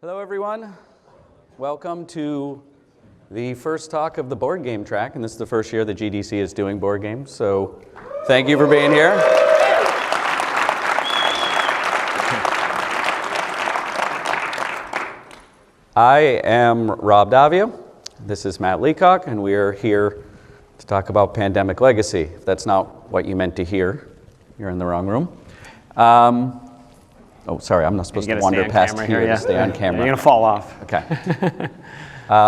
Hello, everyone. Welcome to the first talk of the board game track, and this is the first year the GDC is doing board games, so thank you for being here. I am Rob Daviau. This is Matt Leacock, and we are here to talk about Pandemic Legacy. If that's not what you meant to hear, you're in the wrong room. Oh, sorry, I'm not supposed to wander past here to stay on camera. You're going to fall off. Okay.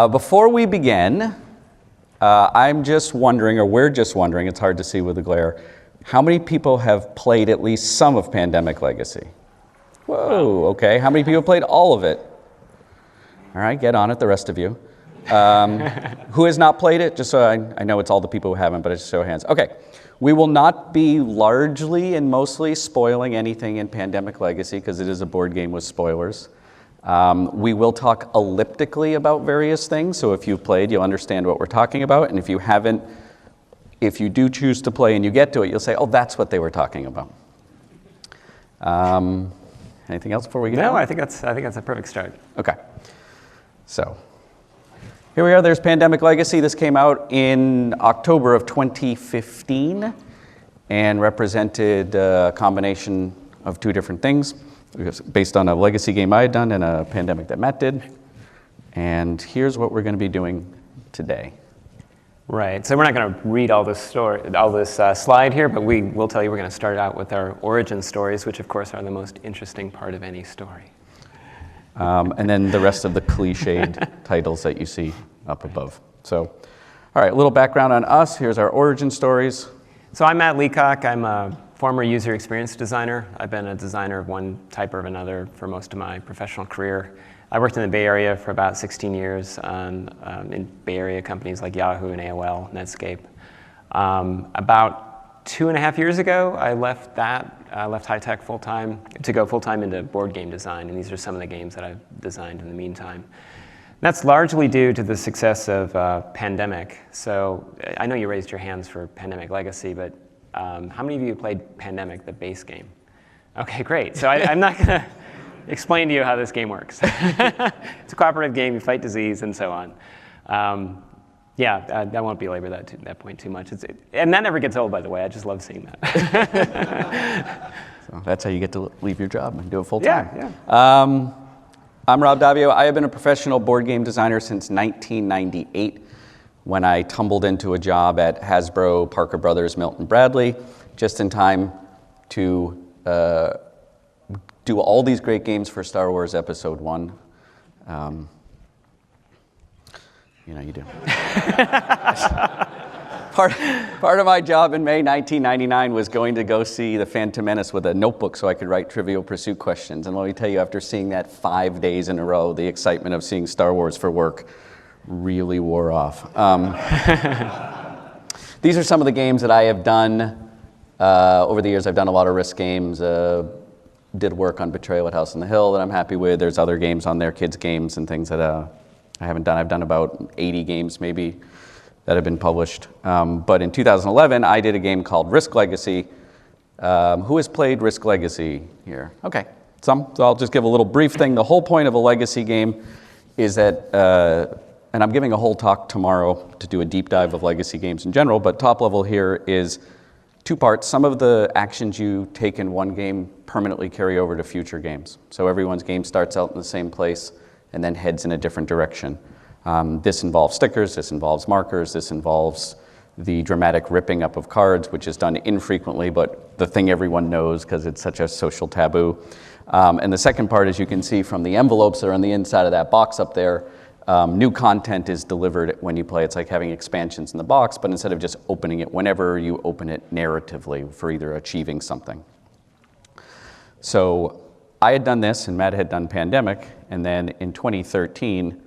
Before we begin, I'm just wondering, or we're just wondering, it's hard to see with the glare, how many people have played at least some of Pandemic Legacy? Whoa, okay. How many people played all of it? All right, get on it, the rest of you. Who has not played it? Just so I know it's all the people who haven't, but I just show hands. Okay. We will not be largely and mostly spoiling anything in Pandemic Legacy because it is a board game with spoilers. We will talk elliptically about various things, so if you've played, you'll understand what we're talking about, and if you haven't, if you do choose to play and you get to it, you'll say, oh, that's what they were talking about. Anything else before we get on? No, I think that's a perfect start. Okay. So, here we are, there's Pandemic Legacy. This came out in October of 2015 and represented a combination of two different things. It was based on a legacy game I had done and a pandemic that Matt did. And here's what we're going to be doing today. Right, so we're not going to read all this slide here, but we will tell you we're going to start out with our origin stories, which of course are the most interesting part of any story. And then the rest of the cliched titles that you see up above. So, all right, a little background on us. Here's our origin stories. So I'm Matt Leacock. I'm a former user experience designer. I've been a designer of one type or another for most of my professional career. I worked in the Bay Area for about 16 years in Bay Area companies like Yahoo and AOL, Netscape. About 2.5 years ago, I left high tech full-time to go full-time into board game design, and these are some of the games that I've designed in the meantime. That's largely due to the success of Pandemic. So I know you raised your hands for Pandemic Legacy, but how many of you played Pandemic, the base game? Okay, great. So I'm not going to explain to you how this game works. It's a cooperative game, you fight disease, and so on. I won't belabor that point too much. And that never gets old, by the way. I just love seeing that. So that's how you get to leave your job and do it full time. Yeah. I'm Rob Daviau. I have been a professional board game designer since 1998 when I tumbled into a job at Hasbro, Parker Brothers, Milton Bradley, just in time to do all these great games for Star Wars Episode 1. You know you do. Part of my job in May 1999 was going to go see The Phantom Menace with a notebook so I could write Trivial Pursuit questions. And let me tell you, after seeing that 5 days in a row, the excitement of seeing Star Wars for work really wore off. These are some of the games that I have done over the years. I've done a lot of Risk games, did work on Betrayal at House on the Hill that I'm happy with. There's other games on there, kids games and things that I haven't done. I've done about 80 games maybe that have been published. But in 2011, I did a game called Risk Legacy. Who has played Risk Legacy here? Okay, some. So I'll just give a little brief thing. The whole point of a legacy game is that, and I'm giving a whole talk tomorrow to do a deep dive of legacy games in general, but top level here is 2 parts. Some of the actions you take in one game permanently carry over to future games. So everyone's game starts out in the same place and then heads in a different direction. This involves stickers, this involves markers, this involves the dramatic ripping up of cards, which is done infrequently, but the thing everyone knows because it's such a social taboo. And the second part, as you can see from the envelopes that are on the inside of that box up there, new content is delivered when you play. It's like having expansions in the box, but instead of just opening it whenever, you open it narratively for either achieving something. So I had done this, and Matt had done Pandemic, and then in 2013,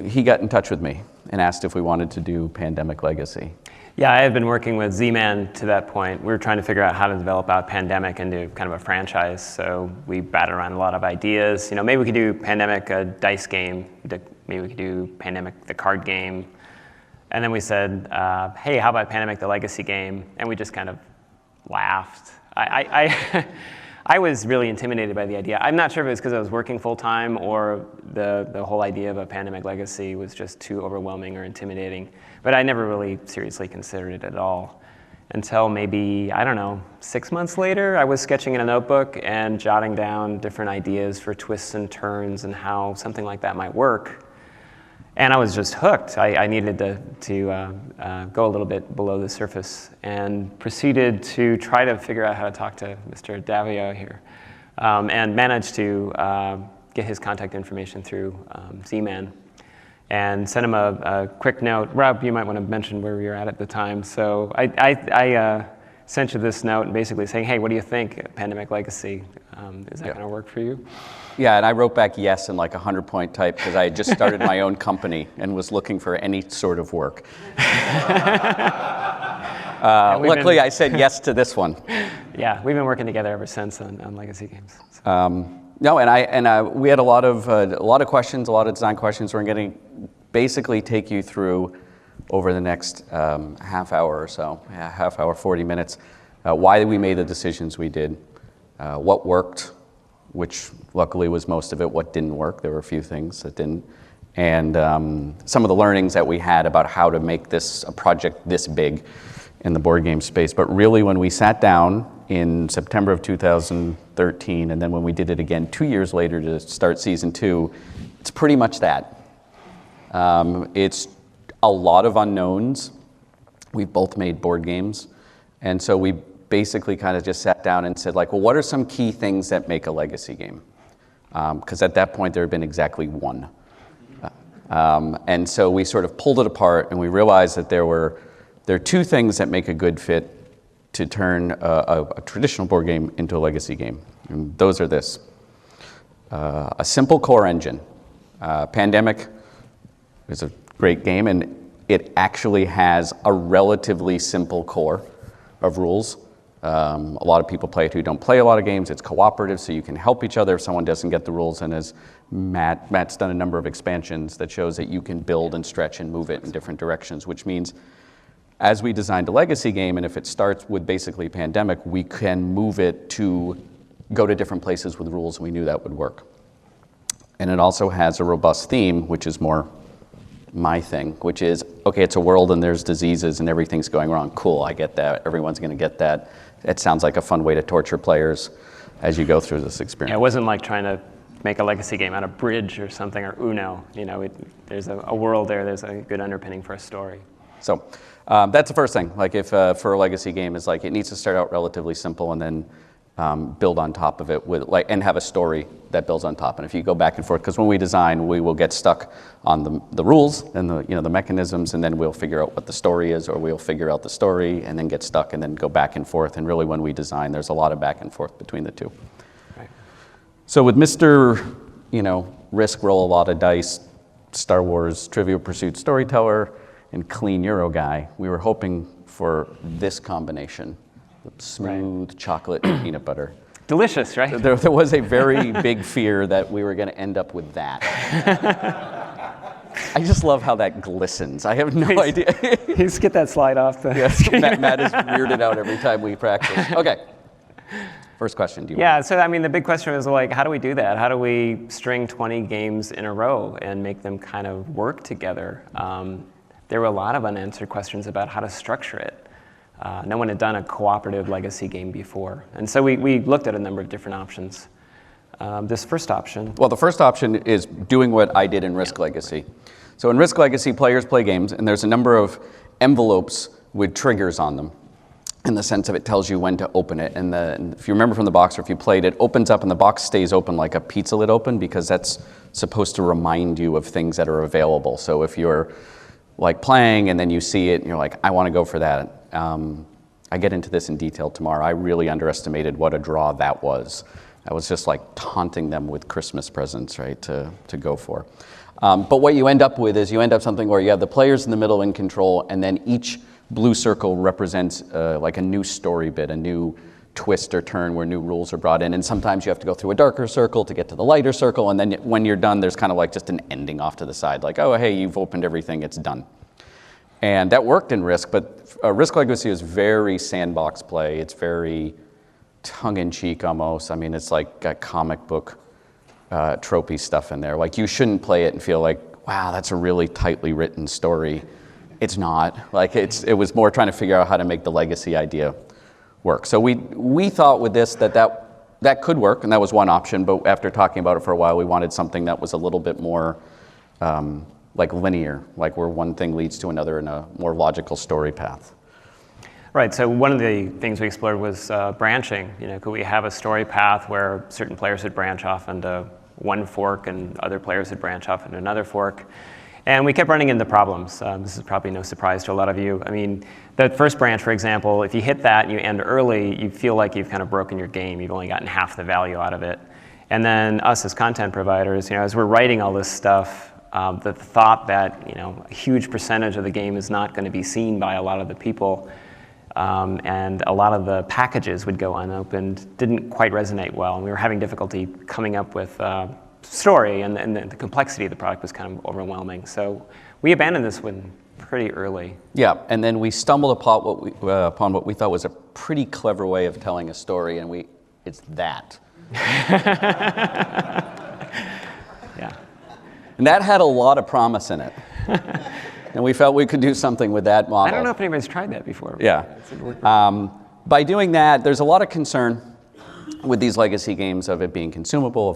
he got in touch with me and asked if we wanted to do Pandemic Legacy. Yeah, I had been working with Z-Man to that point. We were trying to figure out how to develop out Pandemic into kind of a franchise. So we batted around a lot of ideas. You know, maybe we could do Pandemic, a dice game. Maybe we could do Pandemic, the card game. And then we said, hey, how about Pandemic, the legacy game? And we just kind of laughed. I was really intimidated by the idea. I'm not sure if it was because I was working full time or the whole idea of a pandemic legacy was just too overwhelming or intimidating. But I never really seriously considered it at all until maybe, I don't know, 6 months later. I was sketching in a notebook and jotting down different ideas for twists and turns and how something like that might work. And I was just hooked. I needed to go a little bit below the surface and proceeded to try to figure out how to talk to Mr. Daviau here, and managed to get his contact information through Z-Man and sent him a quick note. Rob, you might want to mention where we were at the time. So I sent you this note and basically saying, hey, what do you think, Pandemic Legacy? Is that going to work for you? Yeah, and I wrote back yes in like 100-point type because I had just started my own company and was looking for any sort of work. Luckily, I said yes to this one. Yeah, we've been working together ever since on legacy games. So. No, and we had a lot of questions, a lot of design questions. We're going to basically take you through over the next half hour or so, half hour, 40 minutes, why we made the decisions we did, what worked, which luckily was most of it, what didn't work. There were a few things that didn't. And some of the learnings that we had about how to make this a project this big in the board game space. But really, when we sat down in September of 2013, and then when we did it again 2 years later to start season 2, it's pretty much that. It's a lot of unknowns. We've both made board games. And so we basically kind of just sat down and said, like, well, what are some key things that make a legacy game? Because at that point, there had been exactly one. And so we sort of pulled it apart, and we realized that there are two things that make a good fit to turn a traditional board game into a legacy game. And those are this. A simple core engine. Pandemic is a great game, and it actually has a relatively simple core of rules. A lot of people play it who don't play a lot of games. It's cooperative, so you can help each other if someone doesn't get the rules. And as Matt's done a number of expansions that shows that you can build and stretch and move it in different directions, which means as we designed a legacy game, and if it starts with basically Pandemic, we can move it to go to different places with rules, and we knew that would work. And it also has a robust theme, which is more my thing, which is, okay, it's a world and there's diseases and everything's going wrong. Cool, I get that. Everyone's going to get that. It sounds like a fun way to torture players as you go through this experience. Yeah, it wasn't like trying to make a legacy game out of Bridge or something, or Uno. You know, there's a world there. There's a good underpinning for a story. So that's the first thing. Like if for a legacy game is like it needs to start out relatively simple and then build on top of it with and have a story that builds on top. And if you go back and forth, because when we design, we will get stuck on the rules and the mechanisms, and then we'll figure out what the story is, or we'll figure out the story and then get stuck and then go back and forth. And really, when we design, there's a lot of back and forth between the two. Right. So with Mr. Risk, roll a lot of dice, Star Wars Trivial Pursuit storyteller, and clean Euro guy, we were hoping for this combination. Smooth chocolate and peanut butter. Delicious, right? There was a very big fear that we were going to end up with that. I just love how that glistens. I have no idea. Just get that slide off the screen. Matt is weirded out every time we practice. Okay. First question. So I mean, the big question was like, how do we do that? How do we string 20 games in a row and make them kind of work together? There were a lot of unanswered questions about how to structure it. No one had done a cooperative legacy game before. And so we looked at a number of different options. This first option. Well, the first option is doing what I did in Risk Legacy. So in Risk Legacy, players play games, and there's a number of envelopes with triggers on them, in the sense of it tells you when to open it. And if you remember from the box, or if you played, it opens up and the box stays open like a pizza lid open, because that's supposed to remind you of things that are available. So if you're like playing and then you see it and you're like, I want to go for that. I get into this in detail tomorrow. I really underestimated what a draw that was. I was just like taunting them with Christmas presents, right, to go for. But what you end up with is you end up something where you have the players in the middle in control, and then each blue circle represents like a new story bit, a new twist or turn where new rules are brought in. And sometimes you have to go through a darker circle to get to the lighter circle. And then when you're done, there's kind of like just an ending off to the side, like, oh, hey, you've opened everything, it's done. And that worked in Risk, but Risk Legacy is very sandbox play. It's very tongue-in-cheek almost. I mean, it's like got comic book tropey stuff in there. Like, you shouldn't play it and feel like, wow, that's a really tightly written story. It's not. Like, it was more trying to figure out how to make the legacy idea work. So we thought with this that could work, and that was one option, but after talking about it for a while, we wanted something that was a little bit more like linear, like where one thing leads to another in a more logical story path. Right, so one of the things we explored was branching. Could we have a story path where certain players would branch off into one fork and other players would branch off into another fork? And we kept running into problems. This is probably no surprise to a lot of you. I mean, the first branch, for example, if you hit that and you end early, you feel like you've kind of broken your game. You've only gotten half the value out of it. And then us as content providers, as we're writing all this stuff, the thought that a huge percentage of the game is not going to be seen by a lot of the people, and a lot of the packages would go unopened, didn't quite resonate well. And we were having difficulty coming up with story, and the complexity of the product was kind of overwhelming. So we abandoned this one pretty early. Yeah, and then we stumbled upon what we thought was a pretty clever way of telling a story, and it's that. Yeah. And that had a lot of promise in it. And we felt we could do something with that model. I don't know if anybody's tried that before. Yeah. By doing that, there's a lot of concern with these legacy games of it being consumable,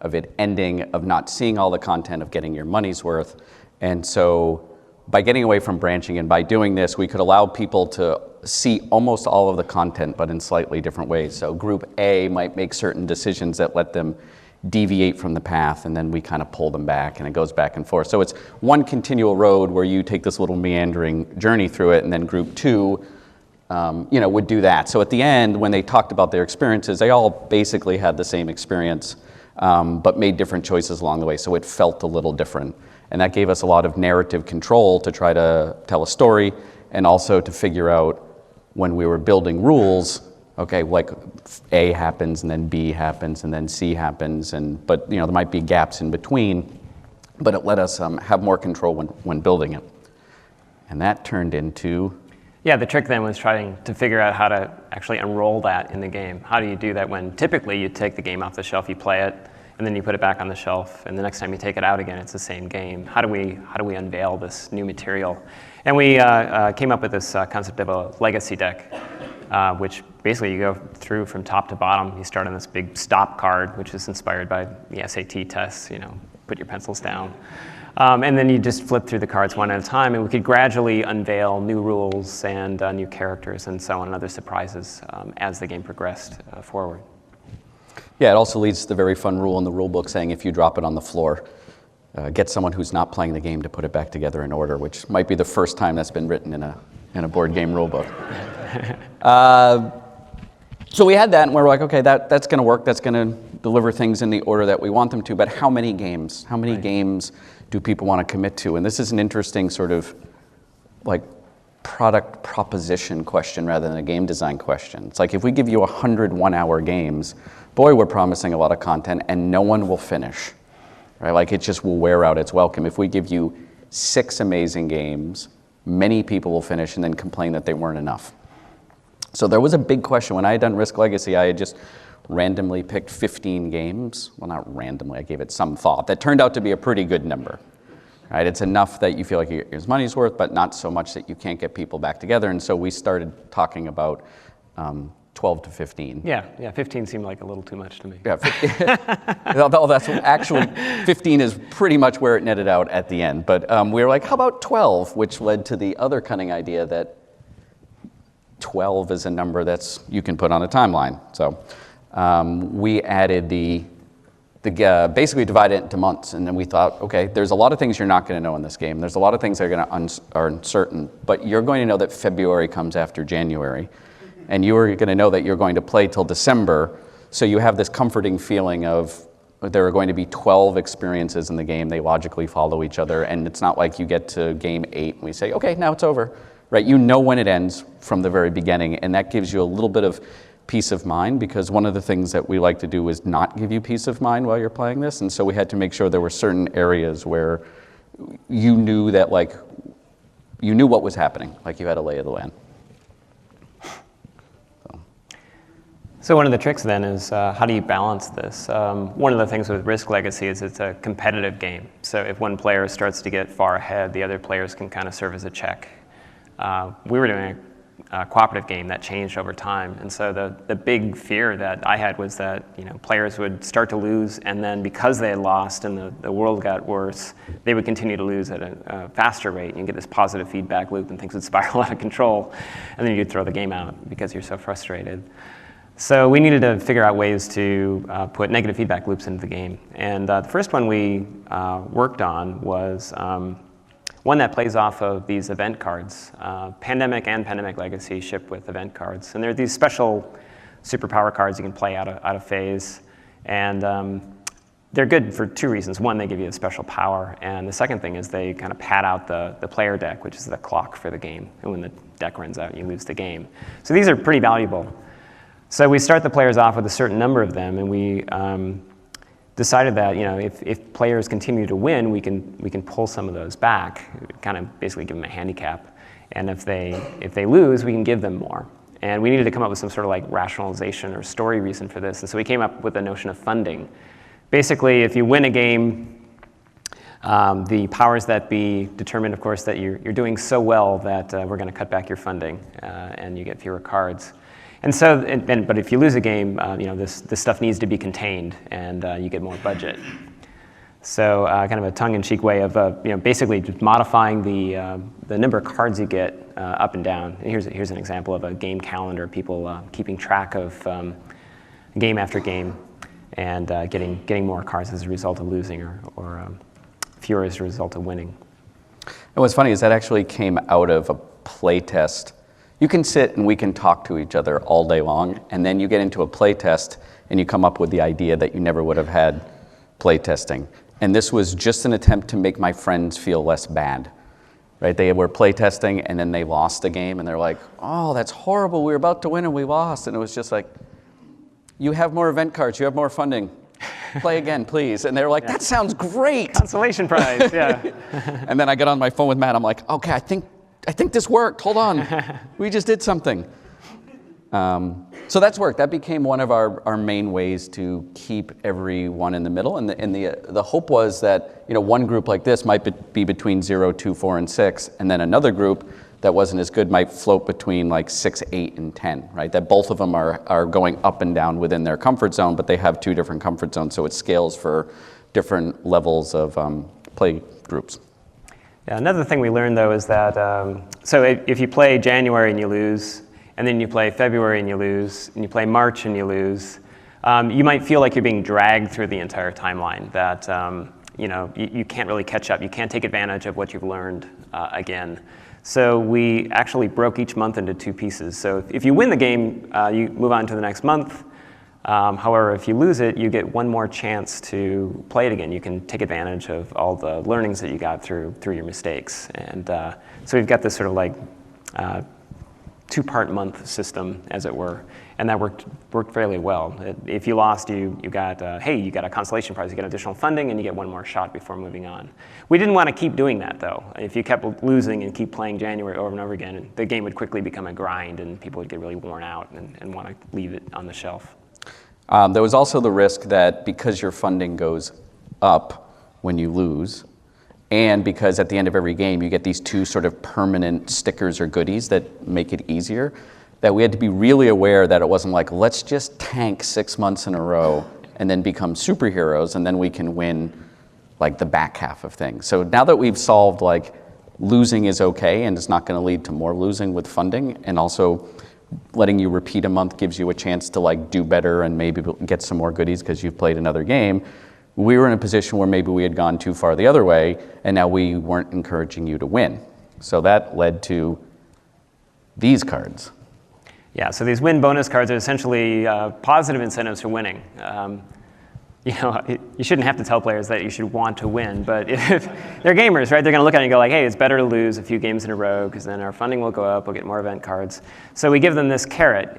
of it ending, of not seeing all the content, of getting your money's worth. And so by getting away from branching and by doing this, we could allow people to see almost all of the content, but in slightly different ways. So group A might make certain decisions that let them deviate from the path, and then we kind of pull them back, and it goes back and forth. So it's one continual road where you take this little meandering journey through it, and then group two would do that. So at the end, when they talked about their experiences, they all basically had the same experience, but made different choices along the way. So it felt a little different. And that gave us a lot of narrative control to try to tell a story, and also to figure out when we were building rules, okay, like A happens, and then B happens, and then C happens, but there might be gaps in between, but it let us have more control when building it. And that turned into... Yeah, the trick then was trying to figure out how to actually enroll that in the game. How do you do that when typically you take the game off the shelf, you play it, and then you put it back on the shelf, and the next time you take it out again, it's the same game. How do we unveil this new material? And we came up with this concept of a legacy deck, which basically you go through from top to bottom. You start on this big stop card, which is inspired by the SAT tests, put your pencils down. And then you just flip through the cards one at a time, and we could gradually unveil new rules and new characters and so on, and other surprises as the game progressed forward. Yeah, it also leads to the very fun rule in the rule book saying if you drop it on the floor, get someone who's not playing the game to put it back together in order, which might be the first time that's been written in a board game rule book. So we had that, and we were like, okay, that's going to work. That's going to deliver things in the order that we want them to. But how many games? How many games do people want to commit to? And this is an interesting sort of like product proposition question rather than a game design question. It's like if we give you 100 one-hour games, boy, we're promising a lot of content, and no one will finish. Right? Like it just will wear out its welcome. If we give you 6 amazing games, many people will finish and then complain that they weren't enough. So there was a big question. When I had done Risk Legacy, I had just randomly picked 15 games. Well, not randomly, I gave it some thought. That turned out to be a pretty good number. Right? It's enough that you feel like your money's worth, but not so much that you can't get people back together. And so we started talking about 12 to 15. Yeah, 15 seemed like a little too much to me. Yeah, 15. Although that's actually 15 is pretty much where it netted out at the end. But we were like, how about 12? Which led to the other cunning idea that 12 is a number that's you can put on a timeline. So we added basically divided it into months, and then we thought, okay, there's a lot of things you're not going to know in this game. There's a lot of things that are uncertain, but you're going to know that February comes after January, and you are going to know that you're going to play till December, so you have this comforting feeling of there are going to be 12 experiences in the game. They logically follow each other, and it's not like you get to game 8 and we say, okay, now it's over. Right? You know when it ends from the very beginning, and that gives you a little bit of peace of mind, because one of the things that we like to do is not give you peace of mind while you're playing this, and so we had to make sure there were certain areas where you knew that, like, you knew what was happening, like you had a lay of the land. So one of the tricks then is how do you balance this? One of the things with Risk Legacy is it's a competitive game. So if one player starts to get far ahead, the other players can kind of serve as a check. We were doing a cooperative game that changed over time, and so the big fear that I had was that players would start to lose, and then because they had lost and the world got worse, they would continue to lose at a faster rate, and you get this positive feedback loop, and things would spiral out of control, and then you'd throw the game out because you're so frustrated. So we needed to figure out ways to put negative feedback loops into the game. And the first one we worked on was one that plays off of these event cards. Pandemic and Pandemic Legacy ship with event cards. And they're these special superpower cards you can play out of phase. And they're good for two reasons. One, they give you a special power. And the second thing is they kind of pad out the player deck, which is the clock for the game. And when the deck runs out, you lose the game. So these are pretty valuable. So we start the players off with a certain number of them, and we decided that if players continue to win, we can pull some of those back, kind of basically give them a handicap, and if they lose, we can give them more. And we needed to come up with some sort of like rationalization or story reason for this, and so we came up with the notion of funding. Basically, if you win a game, the powers that be determine, of course, that you're doing so well that we're going to cut back your funding, and you get fewer cards. And so, but if you lose a game, this stuff needs to be contained, and you get more budget. So, kind of a tongue-in-cheek way of basically just modifying the number of cards you get up and down. And here's an example of a game calendar, people keeping track of game after game, and getting more cards as a result of losing, or fewer as a result of winning. And what's funny is that actually came out of a play test. You can sit and we can talk to each other all day long, and then you get into a play test and you come up with the idea that you never would have had play testing. And this was just an attempt to make my friends feel less bad, right? They were play testing and then they lost the game and they're like, oh, that's horrible. We were about to win and we lost. And it was just like, you have more event cards, you have more funding. Play again, please. And they're like, that sounds great. Consolation prize, yeah. And then I get on my phone with Matt. I'm like, okay, I think this worked. Hold on. We just did something. So that's worked. That became one of our main ways to keep everyone in the middle. And the hope was that one group like this might be between 0, 2, 4, and 6, and then another group that wasn't as good might float between like 6, 8, and 10. Right? That both of them are going up and down within their comfort zone, but they have two different comfort zones, so it scales for different levels of play groups. Yeah, another thing we learned, though, is that so if you play January and you lose, and then you play February and you lose, and you play March and you lose, you might feel like you're being dragged through the entire timeline, that you can't really catch up. You can't take advantage of what you've learned again. So we actually broke each month into two pieces. So if you win the game, you move on to the next month. However, if you lose it, you get one more chance to play it again. You can take advantage of all the learnings that you got through your mistakes. And so we've got this sort of like two-part month system, as it were, and that worked fairly well. If you lost, you got a consolation prize, you get additional funding, and you get one more shot before moving on. We didn't want to keep doing that, though. If you kept losing and keep playing January over and over again, the game would quickly become a grind, and people would get really worn out and want to leave it on the shelf. There was also the risk that because your funding goes up when you lose, and because at the end of every game you get these two sort of permanent stickers or goodies that make it easier, that we had to be really aware that it wasn't like, let's just tank 6 months in a row and then become superheroes and then we can win like the back half of things. So now that we've solved like losing is okay and it's not going to lead to more losing with funding, and also letting you repeat a month gives you a chance to like do better and maybe get some more goodies because you've played another game, we were in a position where maybe we had gone too far the other way and now we weren't encouraging you to win. So that led to these cards. Yeah, so these win bonus cards are essentially positive incentives for winning. You shouldn't have to tell players that you should want to win, but if they're gamers, right, they're going to look at it and go like, hey, it's better to lose a few games in a row because then our funding will go up, we'll get more event cards. So we give them this carrot.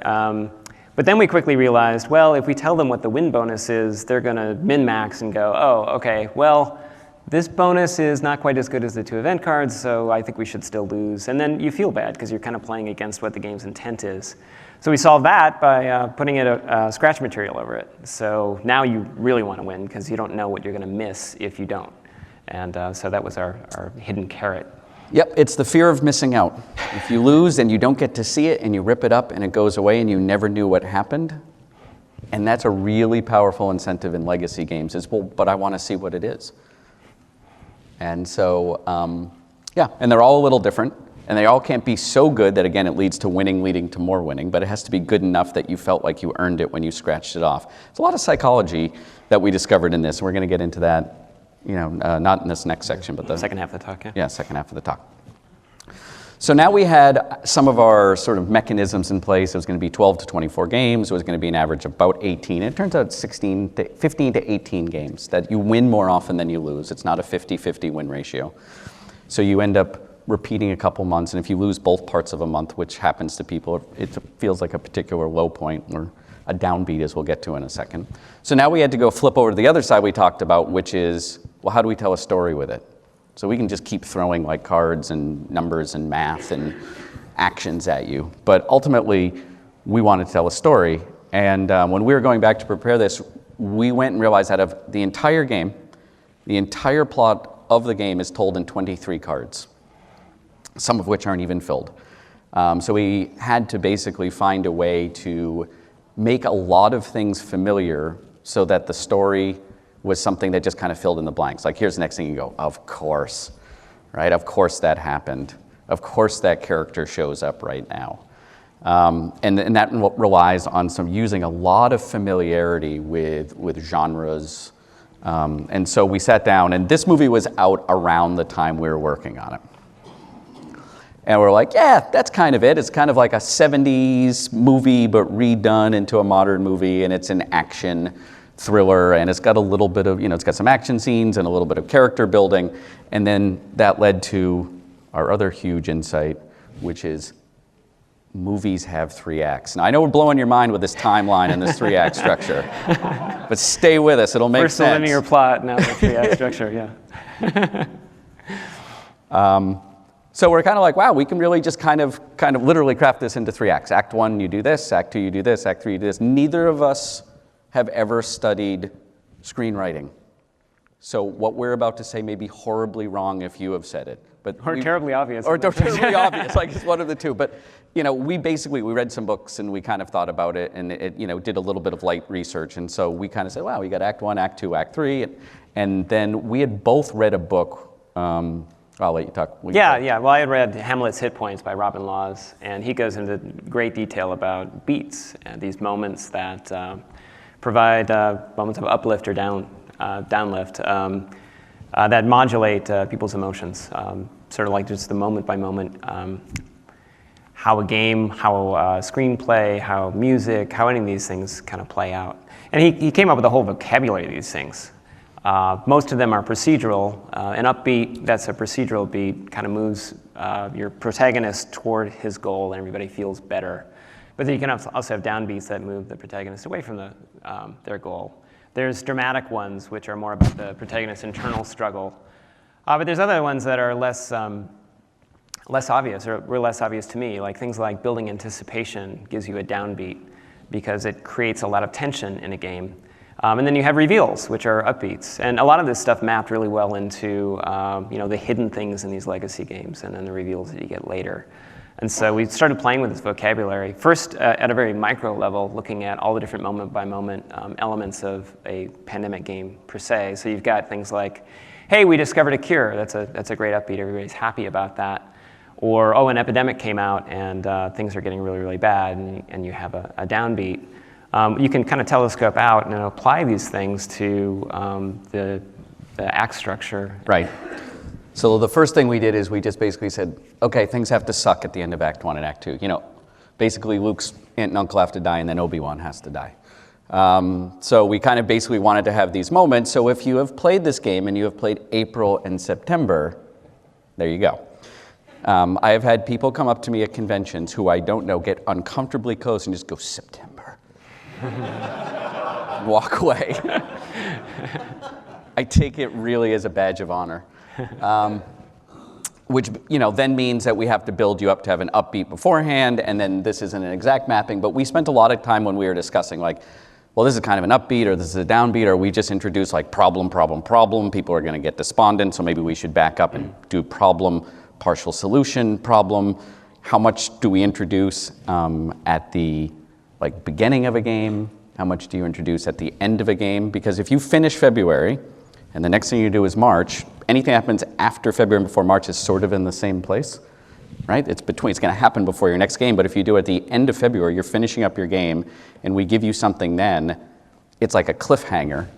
But then we quickly realized, well, if we tell them what the win bonus is, they're going to min-max and go, oh, okay, well, This bonus is not quite as good as the 2 event cards, so I think we should still lose. And then you feel bad because you're kind of playing against what the game's intent is. So we solved that by putting a scratch material over it. So now you really want to win because you don't know what you're going to miss if you don't. And so that was our hidden carrot. Yep, it's the fear of missing out. If you lose and you don't get to see it and you rip it up and it goes away and you never knew what happened, and that's a really powerful incentive in legacy games is, well, but I want to see what it is. And so, yeah, and they're all a little different, and they all can't be so good that, again, it leads to winning, leading to more winning, but it has to be good enough that you felt like you earned it when you scratched it off. It's a lot of psychology that we discovered in this, and we're going to get into that. Not in this next section, but the second half of the talk, yeah. Yeah, second half of the talk. So now we had some of our sort of mechanisms in place. It was going to be 12 to 24 games. It was going to be an average of about 18. It turns out 15 to 18 games that you win more often than you lose. It's not a 50-50 win ratio. So you end up repeating a couple months, and if you lose both parts of a month, which happens to people, it feels like a particular low point or a downbeat, as we'll get to in a second. So now we had to go flip over to the other side we talked about, which is, well, how do we tell a story with it? So we can just keep throwing like cards and numbers and math and actions at you. But ultimately, we wanted to tell a story. And when we were going back to prepare this, we went and realized out of the entire game, the entire plot of the game is told in 23 cards, some of which aren't even filled. So we had to basically find a way to make a lot of things familiar so that the story was something that just kind of filled in the blanks. Like, here's the next thing you go, of course, right? Of course that happened. Of course that character shows up right now. And that relies on using a lot of familiarity with genres. And so we sat down, and this movie was out around the time we were working on it. And we're like, yeah, that's kind of it. It's kind of like a 70s movie, but redone into a modern movie, and it's an action thriller, and it's got a little bit of, it's got some action scenes and a little bit of character building. And then that led to our other huge insight, which is movies have 3 acts. Now, I know we're blowing your mind with this timeline and this 3-act structure, but stay with us. It'll make sense. First the linear plot, now the 3-act structure, yeah. So we're kind of like, wow, we can really just kind of literally craft this into 3 acts. Act 1, you do this. Act 2, you do this. Act 3, you do this. Neither of us have ever studied screenwriting. So what we're about to say may be horribly wrong if you have said it. Or terribly obvious. Or terribly obvious, like it's one of the two. But, we read some books and we kind of thought about it and it did a little bit of light research. And so we kind of said, wow, we got Act 1, Act 2, Act 3. And then we had both read a book. I'll let you talk. Yeah. Well, I had read Hamlet's Hit Points by Robin Laws, and he goes into great detail about beats and these moments that provide moments of uplift or downlift that modulate people's emotions, sort of like just the moment by moment, how a game, how screenplay, how music, how any of these things kind of play out. And he came up with a whole vocabulary of these things. Most of them are procedural. An upbeat, that's a procedural beat, kind of moves your protagonist toward his goal and everybody feels better. But then you can also have downbeats that move the protagonist away from their goal. There's dramatic ones, which are more about the protagonist's internal struggle. But there's other ones that are less obvious, or were less obvious to me, like things like building anticipation gives you a downbeat because it creates a lot of tension in a game. And then you have reveals, which are upbeats. And a lot of this stuff mapped really well into the hidden things in these legacy games and then the reveals that you get later. And so we started playing with this vocabulary, first at a very micro level, looking at all the different moment-by-moment elements of a pandemic game per se. So you've got things like, hey, we discovered a cure. That's a great upbeat. Everybody's happy about that. Or, oh, an epidemic came out and things are getting really, really bad, and you have a downbeat. You can kind of telescope out and apply these things to the act structure. Right. So the first thing we did is we just basically said, okay, things have to suck at the end of Act 1 and Act 2. Basically Luke's aunt and uncle have to die and then Obi-Wan has to die. So we kind of basically wanted to have these moments. So if you have played this game and you have played April and September, there you go. I have had people come up to me at conventions who I don't know get uncomfortably close and just go, September. Walk away. I take it really as a badge of honor. Which then means that we have to build you up to have an upbeat beforehand, and then this isn't an exact mapping, but we spent a lot of time when we were discussing like, well, this is kind of an upbeat, or this is a downbeat, or we just introduce like problem, problem, problem. People are going to get despondent, so maybe we should back up and do problem, partial solution, problem. How much do we introduce at the beginning of a game? How much do you introduce at the end of a game? Because if you finish February, and the next thing you do is March, anything that happens after February and before March is sort of in the same place, right? It's going to happen before your next game, but if you do it at the end of February, you're finishing up your game, and we give you something then, it's like a cliffhanger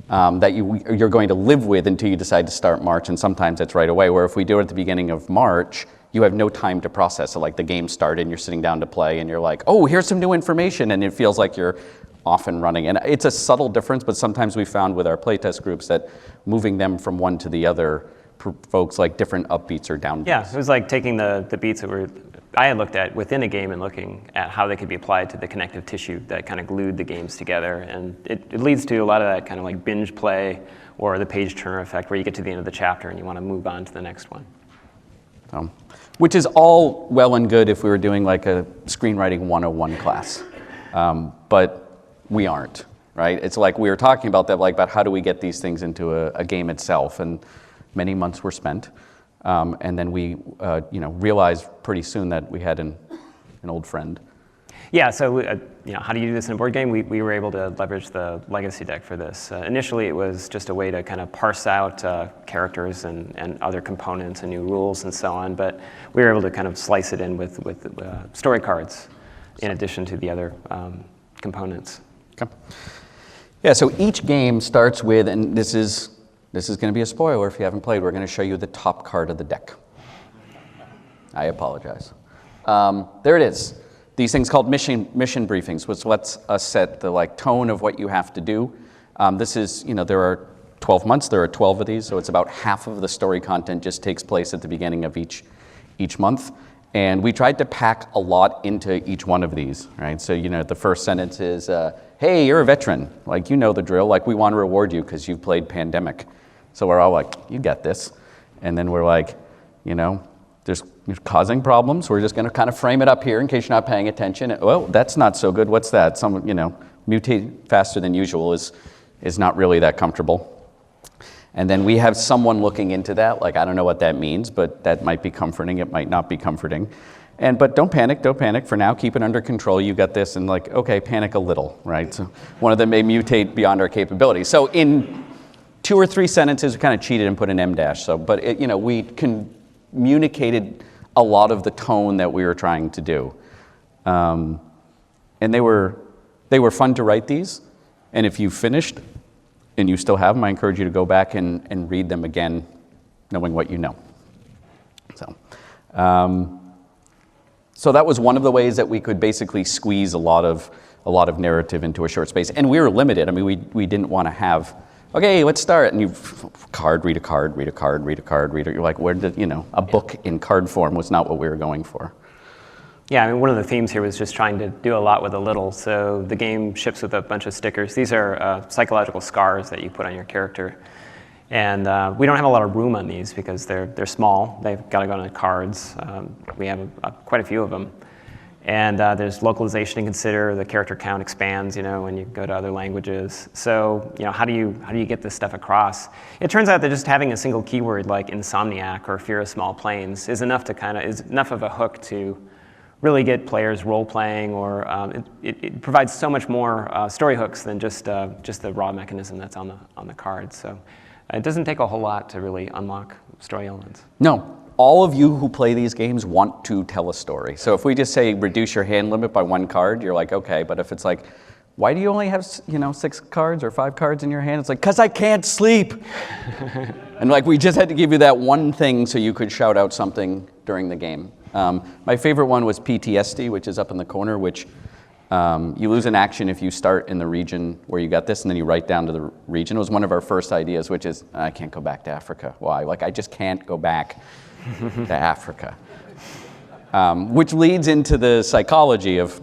that you're going to live with until you decide to start March, and sometimes it's right away, where if we do it at the beginning of March, you have no time to process it. Like the game started, and you're sitting down to play, and you're like, oh, here's some new information, and it feels like you're off and running. And it's a subtle difference, but sometimes we found with our playtest groups that moving them from one to the other provokes like different upbeats or downbeats. Yeah, it was like taking the beats that I had looked at within a game and looking at how they could be applied to the connective tissue that kind of glued the games together. And it leads to a lot of that kind of like binge play or the page turner effect, where you get to the end of the chapter and you want to move on to the next one. Which is all well and good if we were doing like a screenwriting 101 class. But we aren't, right? It's like we were talking about that, like about how do we get these things into a game itself, and many months were spent, and then we, realized pretty soon that we had an old friend. Yeah. So, how do you do this in a board game? We were able to leverage the legacy deck for this. Initially, it was just a way to kind of parse out characters and other components and new rules and so on. But we were able to kind of slice it in with story cards, in addition to the other components. Okay. Yeah, so each game starts with, and this is going to be a spoiler if you haven't played, we're going to show you the top card of the deck. I apologize. There it is. These things called mission briefings, which lets us set the tone of what you have to do. This is, there are 12 months, there are 12 of these, so it's about half of the story content just takes place at the beginning of each month. And we tried to pack a lot into each one of these, right? So, the first sentence is, hey, you're a veteran. The drill. We want to reward you because you've played Pandemic. So we're all like, you got this. And then we're like, you're causing problems. We're just going to kind of frame it up here in case you're not paying attention. Well, that's not so good. What's that? Mutate faster than usual is not really that comfortable. And then we have someone looking into that. I don't know what that means, but that might be comforting. It might not be comforting. But don't panic. For now, keep it under control. You got this. And okay, panic a little, right? So one of them may mutate beyond our capability. So in 2 or 3 sentences, we kind of cheated and put an M-. So, but we communicated a lot of the tone that we were trying to do. And they were fun to write these. And if you finished, and you still have them, I encourage you to go back and read them again, knowing what you know. So that was one of the ways that we could basically squeeze a lot of narrative into a short space. And we were limited. I mean, we didn't want to have, okay, let's start. And you read a card. You're like, where did, a book in card form was not what we were going for. Yeah, I mean, one of the themes here was just trying to do a lot with a little. So the game ships with a bunch of stickers. These are psychological scars that you put on your character. And we don't have a lot of room on these because they're small. They've got to go on the cards. We have quite a few of them. And there's localization to consider. The character count expands, when you go to other languages. So, how do you get this stuff across? It turns out that just having a single keyword like insomniac or fear of small planes is enough of a hook to really get players role-playing, or it provides so much more story hooks than just the raw mechanism that's on the card. So it doesn't take a whole lot to really unlock story elements. No, all of you who play these games want to tell a story. So if we just say reduce your hand limit by 1 card, you're like, okay. But if it's like, why do you only have 6 cards or 5 cards in your hand? It's like, because I can't sleep. And we just had to give you that one thing so you could shout out something during the game. My favorite one was PTSD, which is up in the corner, which you lose an action if you start in the region where you got this, and then you write down to the region. It was one of our first ideas, which is, I can't go back to Africa. Why? I just can't go back to Africa. Which leads into the psychology of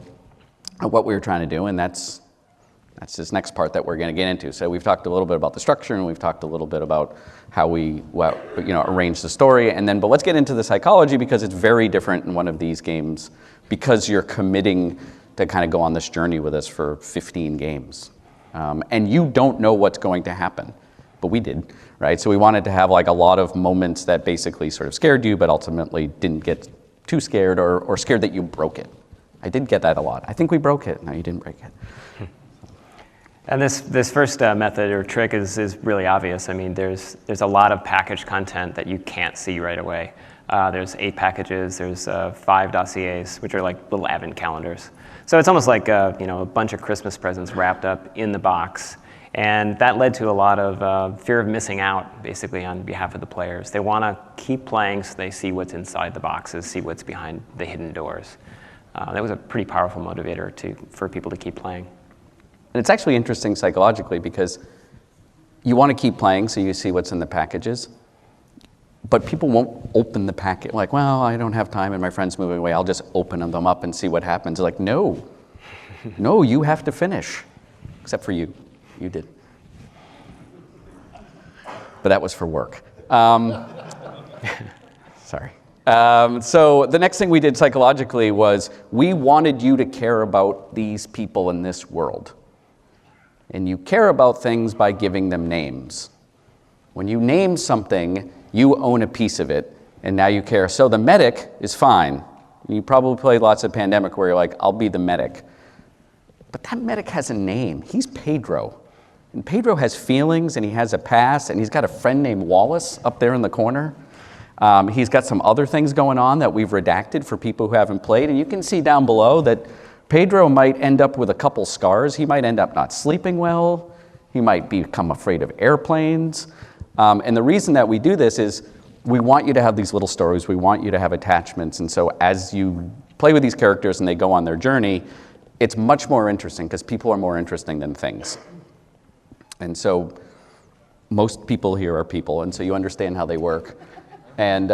what we were trying to do, and that's That's this next part that we're going to get into. So we've talked a little bit about the structure, and we've talked a little bit about how we arrange the story. But let's get into the psychology, because it's very different in one of these games, because you're committing to kind of go on this journey with us for 15 games. And you don't know what's going to happen, but we did, right? So we wanted to have like a lot of moments that basically sort of scared you, but ultimately didn't get too scared or scared that you broke it. I did get that a lot. I think we broke it. No, you didn't break it. And this first method or trick is really obvious. I mean, there's a lot of packaged content that you can't see right away. There's 8 packages. There's 5 dossiers, which are like little advent calendars. So it's almost like a bunch of Christmas presents wrapped up in the box. And that led to a lot of fear of missing out, basically, on behalf of the players. They want to keep playing so they see what's inside the boxes, see what's behind the hidden doors. That was a pretty powerful motivator for people to keep playing. And it's actually interesting psychologically, because you want to keep playing so you see what's in the packages, but people won't open the packet. Like, well, I don't have time and my friend's moving away. I'll just open them up and see what happens. Like, no, you have to finish, except for you. You did. But that was for work. Sorry. So the next thing we did psychologically was we wanted you to care about these people in this world. And you care about things by giving them names. When you name something, you own a piece of it, and now you care. So the medic is fine. You probably played lots of Pandemic where you're like, I'll be the medic. But that medic has a name. He's Pedro. And Pedro has feelings, and he has a past, and he's got a friend named Wallace up there in the corner. He's got some other things going on that we've redacted for people who haven't played. And you can see down below that Pedro might end up with a couple scars. He might end up not sleeping well. He might become afraid of airplanes. And the reason that we do this is we want you to have these little stories. We want you to have attachments. And so as you play with these characters and they go on their journey, it's much more interesting, because people are more interesting than things. And so most people here are people, and so you understand how they work. And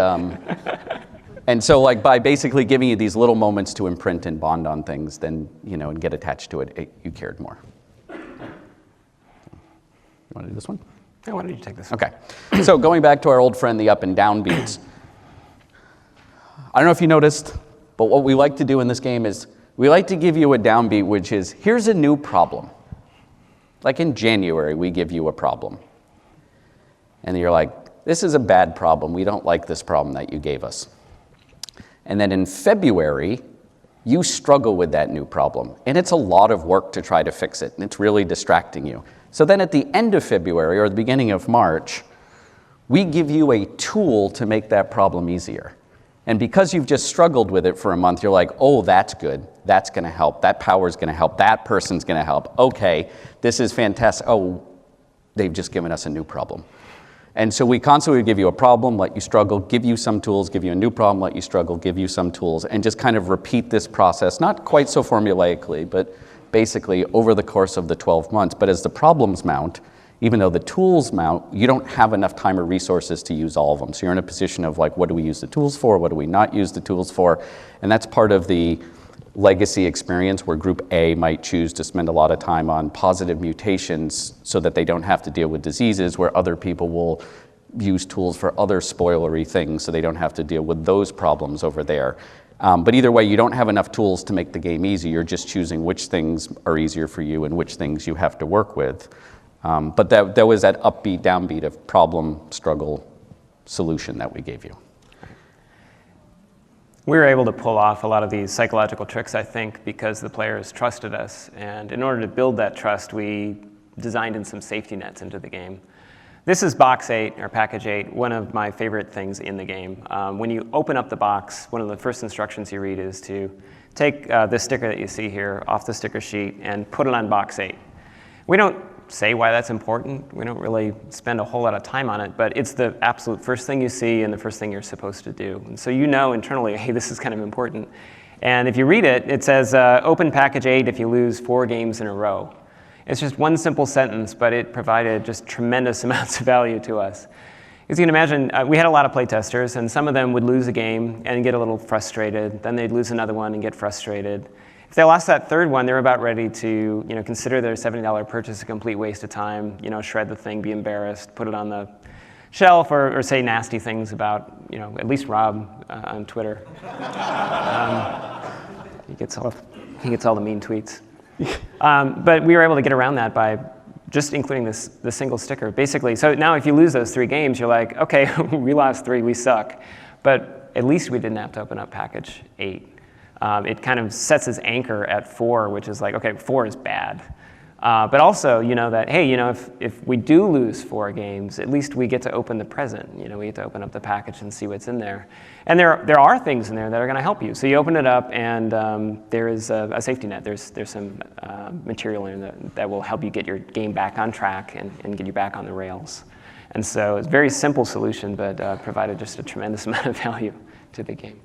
so like by basically giving you these little moments to imprint and bond on things, then, and get attached to it, you cared more. You want to do this one? Yeah, why don't you take this? Okay. So going back to our old friend, the up and down beats. I don't know if you noticed, but what we like to do in this game is we like to give you a downbeat, which is, here's a new problem. Like in January, we give you a problem. And you're like, this is a bad problem. We don't like this problem that you gave us. And then in February, you struggle with that new problem. And it's a lot of work to try to fix it. And it's really distracting you. So then at the end of February or the beginning of March, we give you a tool to make that problem easier. And because you've just struggled with it for a month, you're like, oh, that's good. That's going to help. That power's going to help. That person's going to help. Okay, this is fantastic. Oh, they've just given us a new problem. And so we constantly give you a problem, let you struggle, give you some tools, give you a new problem, let you struggle, give you some tools, and just kind of repeat this process, not quite so formulaically, but basically over the course of the 12 months. But as the problems mount, even though the tools mount, you don't have enough time or resources to use all of them. So you're in a position of like, what do we use the tools for? What do we not use the tools for? And that's part of the legacy experience, where Group A might choose to spend a lot of time on positive mutations so that they don't have to deal with diseases, where other people will use tools for other spoilery things so they don't have to deal with those problems over there. But either way, you don't have enough tools to make the game easy. You're just choosing which things are easier for you and which things you have to work with. But there was that upbeat, downbeat of problem, struggle, solution that we gave you. We were able to pull off a lot of these psychological tricks, I think, because the players trusted us. And in order to build that trust, we designed in some safety nets into the game. This is box 8, or package 8, one of my favorite things in the game. When you open up the box, one of the first instructions you read is to take this sticker that you see here off the sticker sheet and put it on box 8. We don't say why that's important. We don't really spend a whole lot of time on it, but it's the absolute first thing you see and the first thing you're supposed to do. And so you know internally, hey, this is kind of important. And if you read it, it says, open package 8 if you lose 4 games in a row. It's just one simple sentence, but it provided just tremendous amounts of value to us. As you can imagine, we had a lot of playtesters, and some of them would lose a game and get a little frustrated. Then they'd lose another one and get frustrated. if they lost that third one, they were about ready to, consider their $70 purchase a complete waste of time, shred the thing, be embarrassed, put it on the shelf, or say nasty things about, at least Rob on Twitter. He gets all the mean tweets. But we were able to get around that by just including the single sticker, basically. So now if you lose those 3 games, you're like, okay, we lost 3, we suck. But at least we didn't have to open up package 8. It kind of sets its anchor at 4, which is like, okay, 4 is bad. But also, that, hey, if we do lose 4 games, at least we get to open the present. We get to open up the package and see what's in there. And there are things in there that are going to help you. So you open it up, and there is a safety net. There's some material in there that will help you get your game back on track and get you back on the rails. And so it's a very simple solution, but provided just a tremendous amount of value to the game.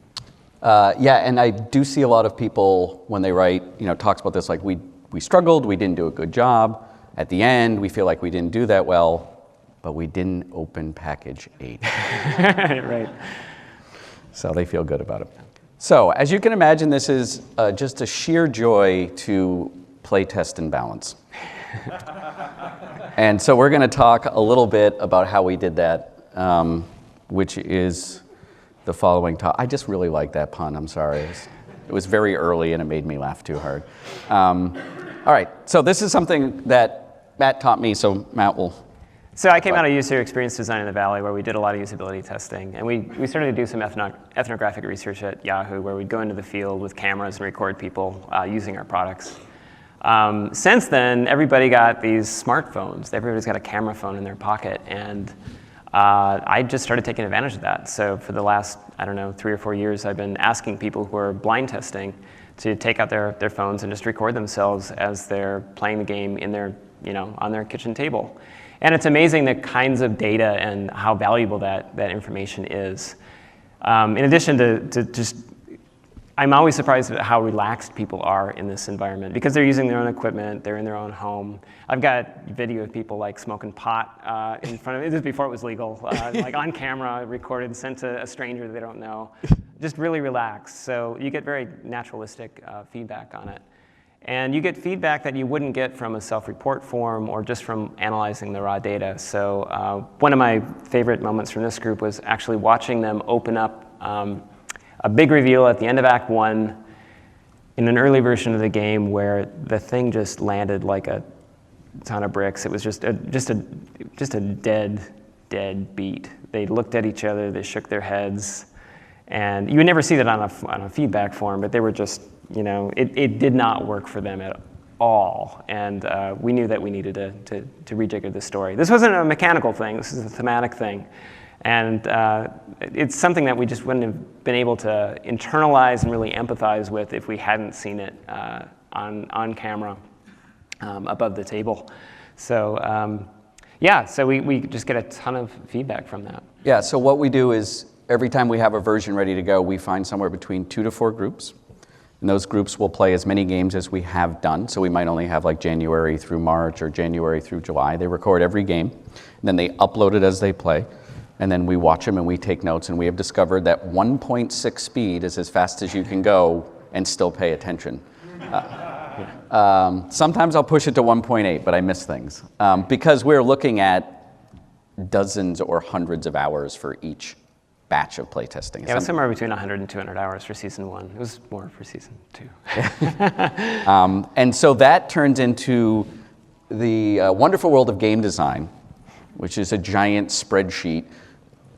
Yeah, and I do see a lot of people when they write, talks about this, like we struggled, we didn't do a good job. At the end, we feel like we didn't do that well, but we didn't open package 8. Right. So they feel good about it. So as you can imagine, this is just a sheer joy to play, test, and balance. And so we're going to talk a little bit about how we did that, which is the following talk. I just really like that pun, I'm sorry. It was very early and it made me laugh too hard. All right, so this is something that Matt taught me, so Matt will. So I came out of user experience design in the Valley, where we did a lot of usability testing. And we started to do some ethnographic research at Yahoo, where we'd go into the field with cameras and record people using our products. Since then, everybody got these smartphones. Everybody's got a camera phone in their pocket. And I just started taking advantage of that. So for the last, 3 or 4 years, I've been asking people who are blind testing to take out their phones and just record themselves as they're playing the game in their, on their kitchen table. And it's amazing the kinds of data and how valuable that information is. In addition to just, I'm always surprised at how relaxed people are in this environment because they're using their own equipment, they're in their own home. I've got video of people like smoking pot in front of me. This is before it was legal, like on camera, recorded, sent to a stranger that they don't know. Just really relaxed. So you get very naturalistic feedback on it. And you get feedback that you wouldn't get from a self-report form or just from analyzing the raw data. So one of my favorite moments from this group was actually watching them open up a big reveal at the end of Act 1 in an early version of the game where the thing just landed like a ton of bricks. It was just a dead beat. They looked at each other, they shook their heads, and you would never see that on a feedback form, but they were just, it did not work for them at all. And we knew that we needed to rejigger the story. This wasn't a mechanical thing, this is a thematic thing. And it's something that we just wouldn't have been able to internalize and really empathize with if we hadn't seen it on camera above the table. So so we just get a ton of feedback from that. Yeah, so what we do is every time we have a version ready to go, we find somewhere between 2 to 4 groups. And those groups will play as many games as we have done. So we might only have like January through March or January through July. They record every game, and then they upload it as they play. And then we watch them and we take notes, and we have discovered that 1.6 speed is as fast as you can go and still pay attention. Sometimes I'll push it to 1.8, but I miss things. Because we're looking at dozens or hundreds of hours for each batch of playtesting. Yeah, it was somewhere between 100 and 200 hours for season 1. It was more for season 2. And so that turns into the wonderful world of game design, which is a giant spreadsheet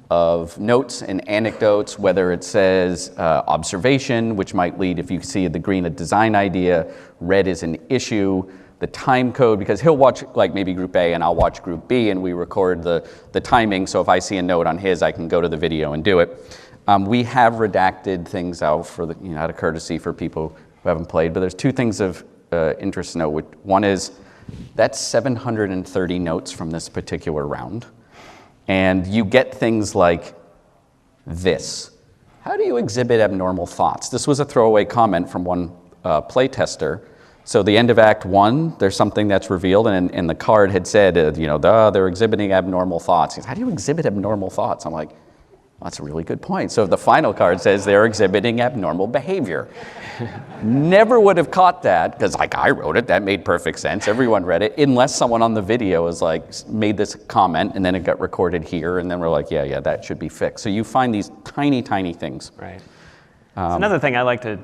of notes and anecdotes, whether it says observation, which might lead, if you see the green, a design idea, red is an issue, the time code, because he'll watch like maybe group A and I'll watch group B and we record the timing, so if I see a note on his, I can go to the video and do it. We have redacted things out for out of courtesy for people who haven't played, but there's 2 things of interest to note. One is that's 730 notes from this particular round. And you get things like this. How do you exhibit abnormal thoughts? This was a throwaway comment from one playtester. So the end of Act 1, there's something that's revealed, and the card had said, they're exhibiting abnormal thoughts. He goes, how do you exhibit abnormal thoughts? I'm like, That's a really good point. So the final card says they're exhibiting abnormal behavior. Never would have caught that, because like I wrote it, that made perfect sense. Everyone read it, unless someone on the video was like, made this comment, and then it got recorded here, and then we're like, yeah, that should be fixed. So you find these tiny, tiny things. Right. So another thing I like to,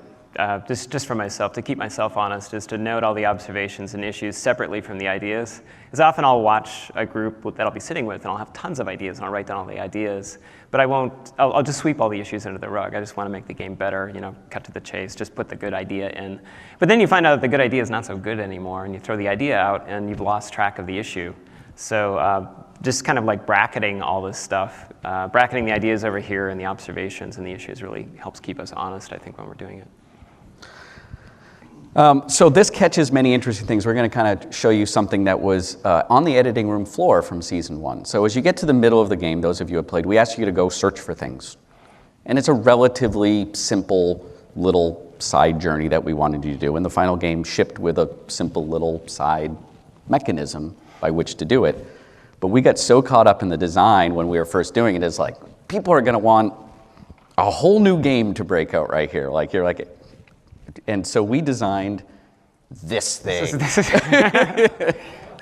just for myself, to keep myself honest, is to note all the observations and issues separately from the ideas. Because often I'll watch a group that I'll be sitting with, and I'll have tons of ideas, and I'll write down all the ideas. But I'll just sweep all the issues under the rug. I just want to make the game better, cut to the chase, just put the good idea in. But then you find out that the good idea is not so good anymore, and you throw the idea out, and you've lost track of the issue. So just kind of like bracketing all this stuff, bracketing the ideas over here and the observations and the issues really helps keep us honest, I think, when we're doing it. So this catches many interesting things. We're going to kind of show you something that was on the editing room floor from season 1. So as you get to the middle of the game, those of you who have played, we ask you to go search for things. And it's a relatively simple little side journey that we wanted you to do. And the final game shipped with a simple little side mechanism by which to do it. But we got so caught up in the design when we were first doing it, it's like, people are going to want a whole new game to break out right here. Like, you're like, and so we designed this thing.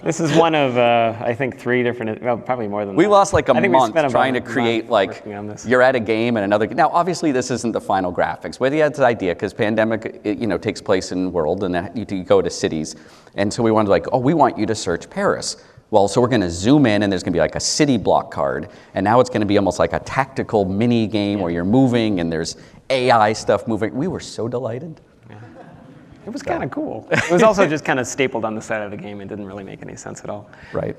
This is one of, I think, 3 different, well, probably more than that. We lost like a month trying to create, like, you're at a game and another. Now, obviously, this isn't the final graphics, but he had this idea because pandemic, takes place in the world, and then you go to cities. And so we wanted like, we want you to search Paris. Well, so we're going to zoom in, and there's going to be like a city block card, and now it's going to be almost like a tactical mini game where you're moving, and there's AI stuff moving. We were so delighted. It was kind of cool. It was also just kind of stapled on the side of the game. It didn't really make any sense at all. Right.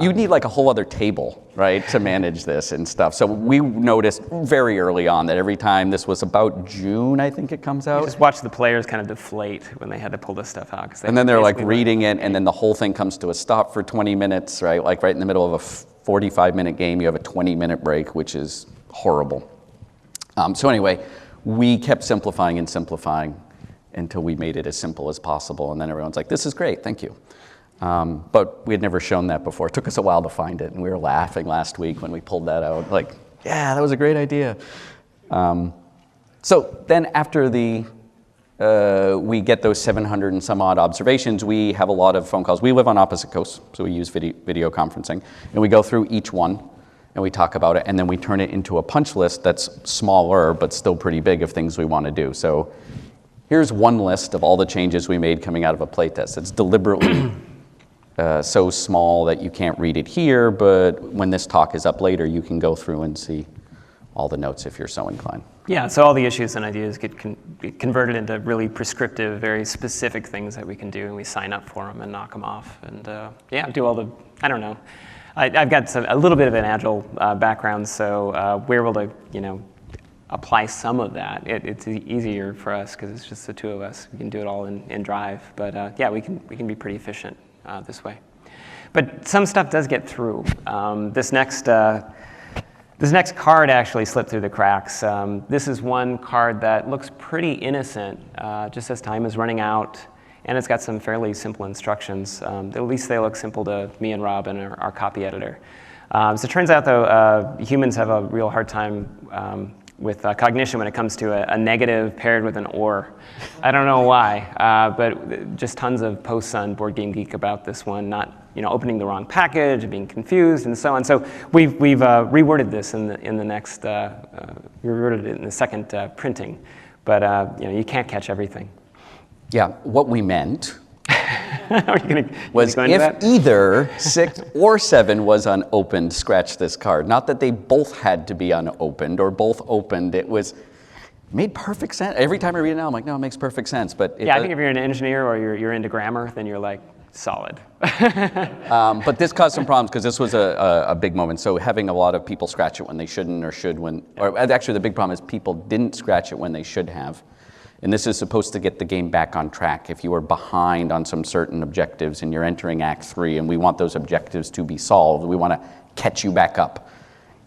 You need like a whole other table, right, to manage this and stuff. So we noticed very early on that every time, this was about June, I think it comes out. You just watch the players kind of deflate when they had to pull this stuff out. And then they're like reading it, and then the whole thing comes to a stop for 20 minutes, right? Like right in the middle of a 45-minute game, you have a 20-minute break, which is horrible. So anyway, we kept simplifying and simplifying until we made it as simple as possible. And then everyone's like, this is great, thank you. But we had never shown that before. It took us a while to find it, and we were laughing last week when we pulled that out. Like, yeah, that was a great idea. So then after we get those 700 and some odd observations, we have a lot of phone calls. We live on opposite coasts, so we use video conferencing. And we go through each one, and we talk about it, and then we turn it into a punch list that's smaller, but still pretty big of things we want to do. So here's one list of all the changes we made coming out of a playtest. It's deliberately so small that you can't read it here, but when this talk is up later, you can go through and see all the notes if you're so inclined. Yeah, so all the issues and ideas get converted into really prescriptive, very specific things that we can do, and we sign up for them and knock them off. And do all the, I don't know. I've got a little bit of an agile background, so we're able to, apply some of that. It's easier for us because it's just the two of us. We can do it all in Drive, but we can be pretty efficient this way. But some stuff does get through. This next card actually slipped through the cracks. This is one card that looks pretty innocent, just as time is running out, and it's got some fairly simple instructions. At least they look simple to me and Rob and our copy editor. So it turns out, though, humans have a real hard time with cognition when it comes to a negative paired with an or. I don't know why, but just tons of posts on Board Game Geek about this one, not opening the wrong package, being confused, and so on. So we've reworded this in the next, reworded it in the second printing, but you can't catch everything. Yeah, what we meant was if either 6 or 7 was unopened, scratch this card. Not that they both had to be unopened or both opened. It made perfect sense. Every time I read it now, I'm like, no, it makes perfect sense. But I think if you're an engineer or you're into grammar, then you're like, solid. But this caused some problems because this was a big moment. So having a lot of people scratch it when they shouldn't or should when, or actually the big problem is people didn't scratch it when they should have. And this is supposed to get the game back on track. If you are behind on some certain objectives and you're entering Act 3 and we want those objectives to be solved, we want to catch you back up.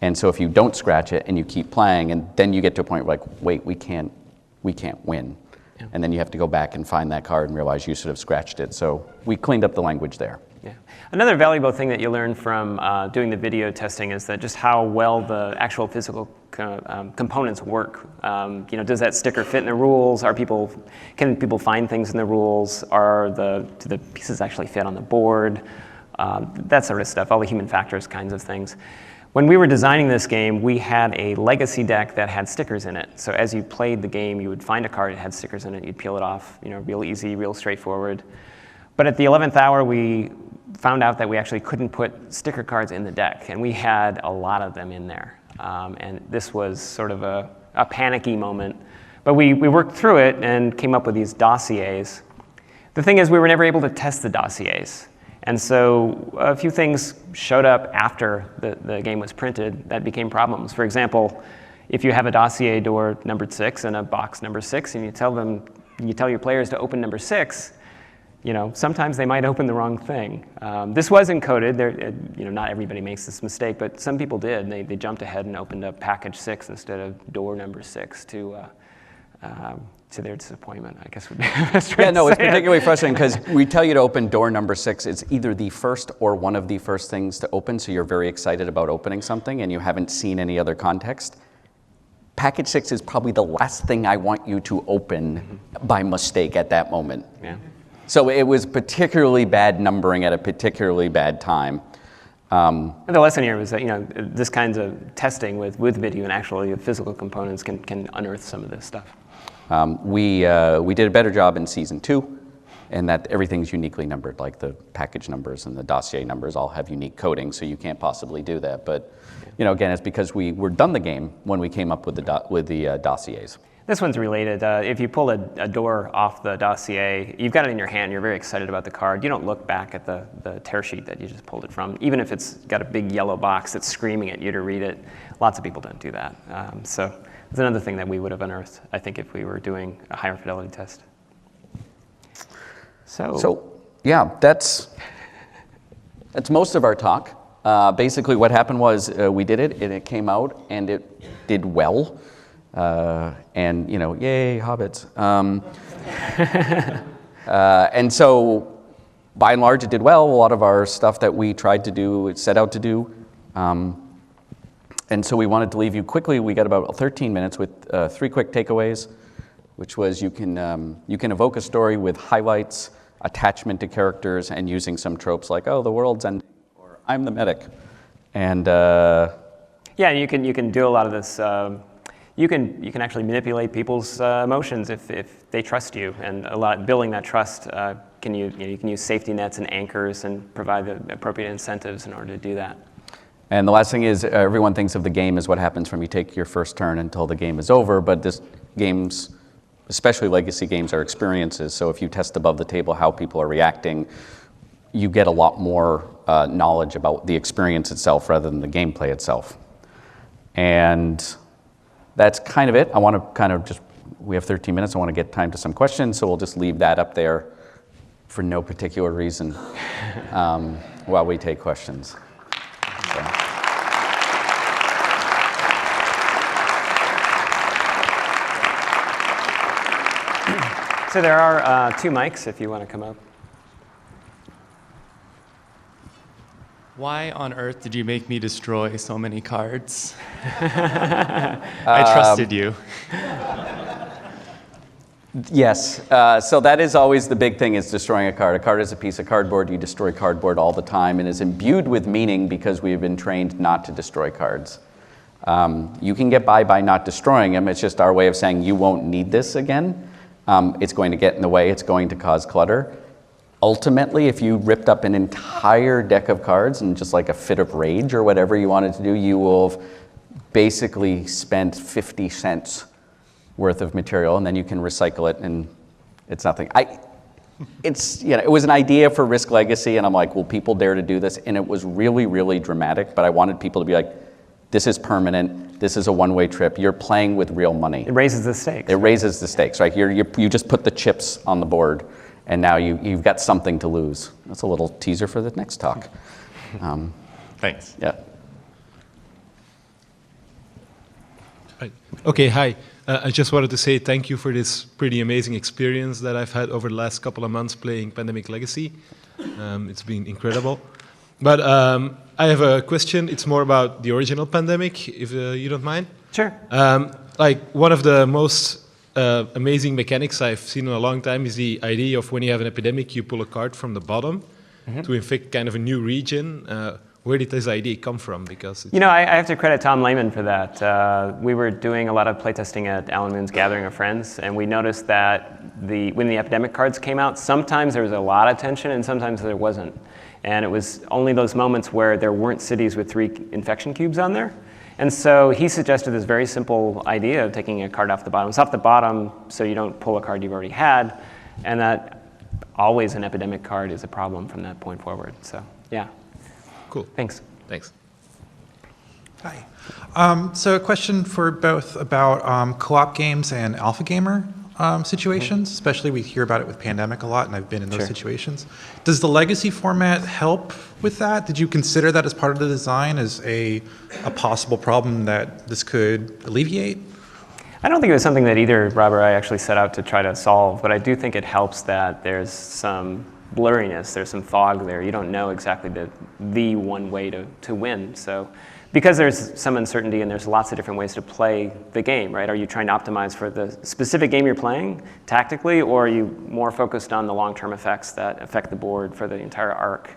And so if you don't scratch it and you keep playing, and then you get to a point where like, wait, we can't win. Yeah. And then you have to go back and find that card and realize you should have scratched it. So we cleaned up the language there. Yeah. Another valuable thing that you learn from doing the video testing is that just how well the actual physical components work. Does that sticker fit in the rules? Can people find things in the rules? Do the pieces actually fit on the board? That sort of stuff, all the human factors kinds of things. When we were designing this game, we had a legacy deck that had stickers in it. So as you played the game, you would find a card that had stickers in it, you'd peel it off, real easy, real straightforward. But at the 11th hour, we found out that we actually couldn't put sticker cards in the deck, and we had a lot of them in there. And this was sort of a panicky moment. But we worked through it and came up with these dossiers. The thing is, we were never able to test the dossiers. And so a few things showed up after the game was printed that became problems. For example, if you have a dossier door numbered 6 and a box number 6, and you tell your players to open number 6, sometimes they might open the wrong thing. This was encoded. Not everybody makes this mistake, but some people did. They jumped ahead and opened up package 6 instead of door number 6 to their disappointment, I guess would be the best way to no, it's say it. particularly frustrating because we tell you to open door number 6. It's either the first or one of the first things to open, so you're very excited about opening something and you haven't seen any other context. Package 6 is probably the last thing I want you to open by mistake at that moment. Yeah. So it was particularly bad numbering at a particularly bad time. And the lesson here was that this kind of testing with video and actually physical components can unearth some of this stuff. We did a better job in season 2, in that everything's uniquely numbered, like the package numbers and the dossier numbers all have unique coding, so you can't possibly do that. But again, it's because we were done the game when we came up with the dossiers. This one's related. If you pull a door off the dossier, you've got it in your hand, you're very excited about the card. You don't look back at the tear sheet that you just pulled it from, even if it's got a big yellow box that's screaming at you to read it. Lots of people don't do that. So it's another thing that we would have unearthed, I think, if we were doing a higher fidelity test. So yeah, that's most of our talk. Basically what happened was we did it, and it came out, and it did well. And yay, hobbits. And so, by and large, it did well. A lot of our stuff that we tried to do, it set out to do. And so we wanted to leave you quickly. We got about 13 minutes with 3 quick takeaways, which was you can evoke a story with highlights, attachment to characters, and using some tropes like, oh, the world's ending, or I'm the medic. And yeah, you can do a lot of this. You can actually manipulate people's emotions if they trust you, and building that trust. You can use safety nets and anchors and provide the appropriate incentives in order to do that. And the last thing is, everyone thinks of the game as what happens from you take your first turn until the game is over, but this games, especially legacy games, are experiences. So if you test above the table how people are reacting, you get a lot more knowledge about the experience itself rather than the gameplay itself. And that's kind of it. I want to we have 13 minutes. I want to get time to some questions, so we'll just leave that up there for no particular reason while we take questions. So there are 2 mics if you want to come up. Why on earth did you make me destroy so many cards? I trusted you. Yes, so that is always the big thing, is destroying a card. A card is a piece of cardboard. You destroy cardboard all the time, and is imbued with meaning because we've been trained not to destroy cards. You can get by not destroying them. It's just our way of saying you won't need this again. It's going to get in the way. It's going to cause clutter. Ultimately, if you ripped up an entire deck of cards in just like a fit of rage or whatever you wanted to do, you will have basically spent 50 cents worth of material, and then you can recycle it, and it's nothing. It was an idea for Risk Legacy, and I'm like, will people dare to do this? And it was really, really dramatic, but I wanted people to be like, this is permanent. This is a one-way trip. You're playing with real money. It raises the stakes. It raises the stakes, right? You just put the chips on the board, and now you've got something to lose. That's a little teaser for the next talk. Thanks. Yeah. Okay, hi. I just wanted to say thank you for this pretty amazing experience that I've had over the last couple of months playing Pandemic Legacy. It's been incredible. But I have a question. It's more about the original pandemic, if you don't mind. Sure. Like one of the most amazing mechanics I've seen in a long time is the idea of when you have an epidemic, you pull a card from the bottom to infect kind of a new region. Where did this idea come from? Because You know, I have to credit Tom Lehman for that. We were doing a lot of playtesting at Alan Moon's Gathering of Friends, and we noticed that when the epidemic cards came out, sometimes there was a lot of tension and sometimes there wasn't. And it was only those moments where there weren't cities with 3 infection cubes on there. And so he suggested this very simple idea of taking a card off the bottom. It's off the bottom so you don't pull a card you've already had, and that always an epidemic card is a problem from that point forward. So, yeah. cool. Thanks. Thanks. Hi. So a question for both about co-op games and alpha gamer situations, especially we hear about it with pandemic a lot, and I've been in those Sure. situations. Does the legacy format help with that? Did you consider that as part of the design as a possible problem that this could alleviate? I don't think it was something that either Rob or I actually set out to try to solve, but I do think it helps that there's some blurriness, there's some fog there. You don't know exactly the one way to win. So because there's some uncertainty and there's lots of different ways to play the game, right? Are you trying to optimize for the specific game you're playing tactically, or are you more focused on the long-term effects that affect the board for the entire arc?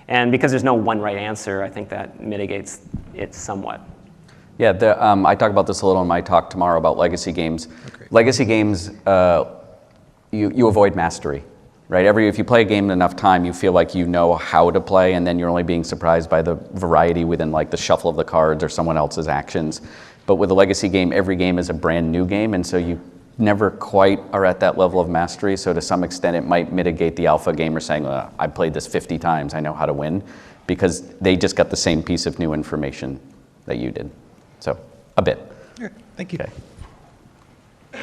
And because there's no one right answer, I think that mitigates it somewhat. Yeah, I talk about this a little in my talk tomorrow about legacy games. Okay. Legacy games, you avoid mastery, right? If you play a game enough time, you feel like you know how to play, and then you're only being surprised by the variety within like the shuffle of the cards or someone else's actions. But with a legacy game, every game is a brand new game, and so you never quite are at that level of mastery. So to some extent, it might mitigate the alpha gamer saying, I played this 50 times, I know how to win, because they just got the same piece of new information that you did. So, a bit. Okay, thank you. Okay.